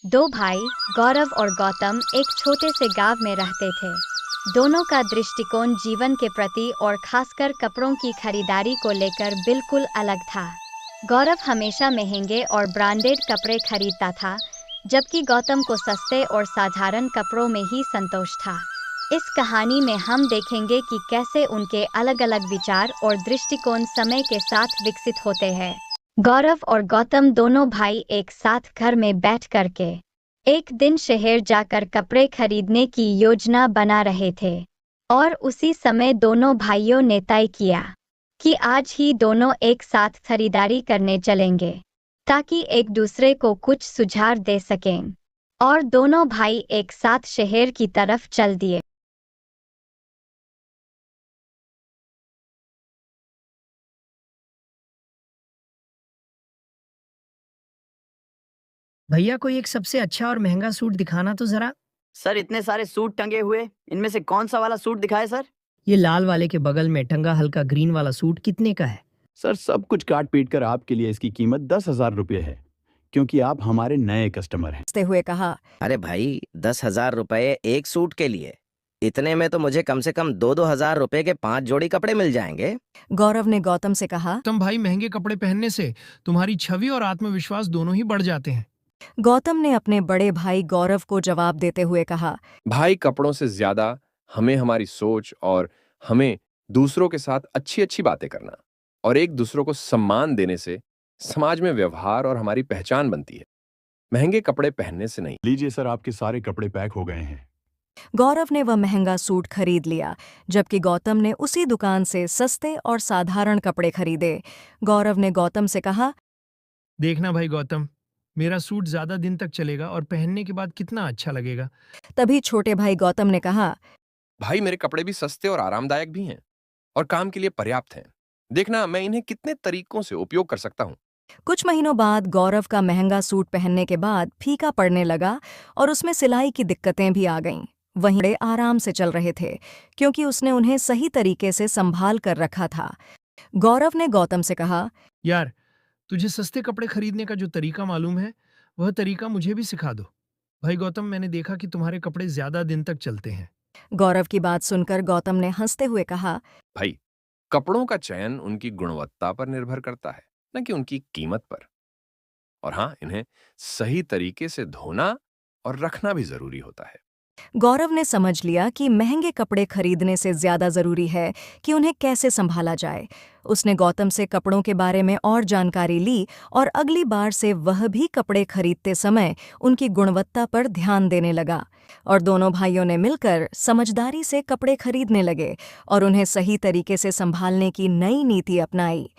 दो भाई गौरव और गौतम एक छोटे से गांव में रहते थे। दोनों का दृष्टिकोण जीवन के प्रति और खासकर कपड़ों की खरीदारी को लेकर बिल्कुल अलग था। गौरव हमेशा महंगे और ब्रांडेड कपड़े खरीदता था, जबकि गौतम को सस्ते और साधारण कपड़ों में ही संतोष था। इस कहानी में हम देखेंगे कि कैसे उनके अलग-अलग विचार और दृष्टिकोण समय के साथ विकसित होते हैं। गौरव और गौतम दोनों भाई एक साथ घर में बैठ करके एक दिन शहर जाकर कपड़े खरीदने की योजना बना रहे थे और उसी समय दोनों भाइयों ने तय किया कि आज ही दोनों एक साथ खरीदारी करने चलेंगे ताकि एक दूसरे को कुछ सुझाव दे सकें। और दोनों भाई एक साथ शहर की तरफ चल दिए। भैया कोई एक सबसे अच्छा और महंगा सूट दिखाना तो जरा। सर इतने सारे सूट टंगे हुए, इनमें से कौन सा वाला सूट दिखाए सर? ये लाल वाले के बगल में टंगा हल्का ग्रीन वाला सूट कितने का है? सर सब कुछ काट पीट कर आपके लिए इसकी कीमत 10,000 रुपये है, क्योंकि आप हमारे नए कस्टमर हैं। हंसते हुए कहा। अरे भाई 10,000 रुपए एक सूट के लिए, इतने में तो मुझे कम से कम 2-2 हजार रुपए के 5 जोड़ी कपड़े मिल जाएंगे। गौरव ने गौतम से कहा। तुम भाई महंगे कपड़े पहनने से तुम्हारी छवि और आत्मविश्वास दोनों ही बढ़ जाते हैं। गौतम ने अपने बड़े भाई गौरव को जवाब देते हुए कहा। भाई कपड़ों से ज्यादा हमें हमारी सोच और हमें दूसरों के साथ अच्छी अच्छी बातें करना और एक दूसरों को सम्मान देने से समाज में व्यवहार और हमारी पहचान बनती है, महंगे कपड़े पहनने से नहीं। लीजिए सर, आपके सारे कपड़े पैक हो गए हैं। गौरव ने वह महंगा सूट खरीद लिया, जबकि गौतम ने उसी दुकान से सस्ते और साधारण कपड़े खरीदे। गौरव ने गौतम से कहा। देखना भाई गौतम, मेरा सूट ज्यादा दिन तक चलेगा और पहनने के बाद कितना अच्छा लगेगा। तभी छोटे भाई गौतम ने कहा। भाई मेरे कपड़े भी सस्ते और आरामदायक भी हैं और काम के लिए पर्याप्त हैं। देखना मैं इन्हें कितने तरीकों से उपयोग कर सकता हूँ। कुछ महीनों बाद गौरव का महंगा सूट पहनने के बाद फीका पड़ने लगा और उसमें सिलाई की दिक्कतें भी आ गईं। वहीं बड़े आराम से चल रहे थे, क्योंकि उसने उन्हें सही तरीके से संभाल कर रखा था। गौरव ने गौतम से कहा। यार, तुझे सस्ते कपड़े खरीदने का जो तरीका मालूम है, वह तरीका मुझे भी सिखा दो। भाई गौतम, मैंने देखा कि तुम्हारे कपड़े ज्यादा दिन तक चलते हैं। गौरव की बात सुनकर गौतम ने हंसते हुए कहा। भाई कपड़ों का चयन उनकी गुणवत्ता पर निर्भर करता है, न कि उनकी कीमत पर। और हाँ, इन्हें सही तरीके से धोना और रखना भी जरूरी होता है। गौरव ने समझ लिया कि महंगे कपड़े खरीदने से ज्यादा जरूरी है कि उन्हें कैसे संभाला जाए। उसने गौतम से कपड़ों के बारे में और जानकारी ली और अगली बार से वह भी कपड़े खरीदते समय उनकी गुणवत्ता पर ध्यान देने लगा। और दोनों भाइयों ने मिलकर समझदारी से कपड़े खरीदने लगे और उन्हें सही तरीके से संभालने की नई नीति अपनाई।